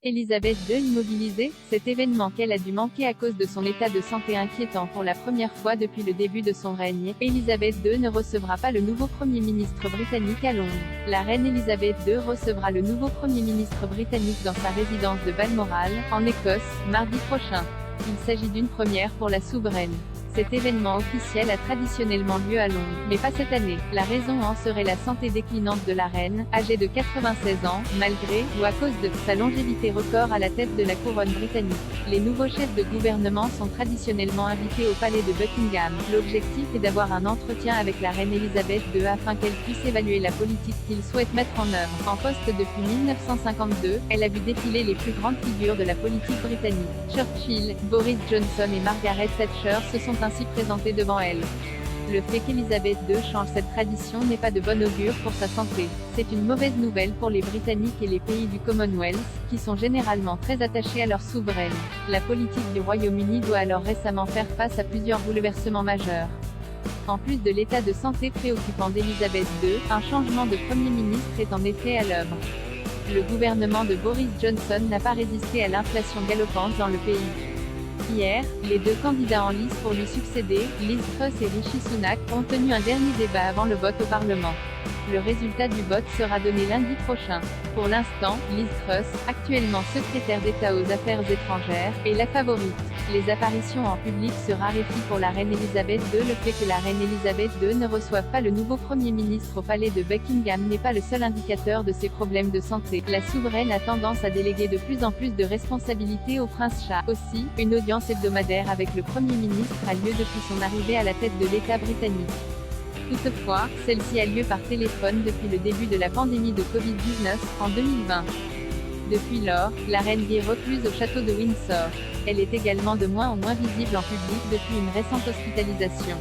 Elisabeth II immobilisée, cet événement qu'elle a dû manquer à cause de son état de santé inquiétant pour la première fois depuis le début de son règne. Elisabeth II ne recevra pas le nouveau Premier ministre britannique à Londres. La reine Elisabeth II recevra le nouveau Premier ministre britannique dans sa résidence de Balmoral, en Écosse, mardi prochain. Il s'agit d'une première pour la souveraine. Cet événement officiel a traditionnellement lieu à Londres, mais pas cette année. La raison en serait la santé déclinante de la reine, âgée de 96 ans, malgré, ou à cause de, sa longévité record à la tête de la couronne britannique. Les nouveaux chefs de gouvernement sont traditionnellement invités au palais de Buckingham. L'objectif est d'avoir un entretien avec la reine Elisabeth II afin qu'elle puisse évaluer la politique qu'ils souhaitent mettre en œuvre. En poste depuis 1952, elle a vu défiler les plus grandes figures de la politique britannique. Churchill, Boris Johnson et Margaret Thatcher se sont ainsi présentés devant elle. Le fait qu'Elisabeth II change cette tradition n'est pas de bon augure pour sa santé. C'est une mauvaise nouvelle pour les Britanniques et les pays du Commonwealth, qui sont généralement très attachés à leur souveraine. La politique du Royaume-Uni doit alors récemment faire face à plusieurs bouleversements majeurs. En plus de l'état de santé préoccupant d'Elisabeth II, un changement de Premier ministre est en effet à l'œuvre. Le gouvernement de Boris Johnson n'a pas résisté à l'inflation galopante dans le pays. Hier, les deux candidats en lice pour lui succéder, Liz Truss et Rishi Sunak, ont tenu un dernier débat avant le vote au Parlement. Le résultat du vote sera donné lundi prochain. Pour l'instant, Liz Truss, actuellement secrétaire d'État aux Affaires étrangères, est la favorite. Les apparitions en public se raréfient pour la reine Elisabeth II. Le fait que la reine Elisabeth II ne reçoive pas le nouveau Premier ministre au palais de Buckingham n'est pas le seul indicateur de ses problèmes de santé. La souveraine a tendance à déléguer de plus en plus de responsabilités au prince Charles. Aussi, une audience hebdomadaire avec le Premier ministre a lieu depuis son arrivée à la tête de l'État britannique. Toutefois, celle-ci a lieu par téléphone depuis le début de la pandémie de Covid-19, en 2020. Depuis lors, la reine vit recluse au château de Windsor. Elle est également de moins en moins visible en public depuis une récente hospitalisation.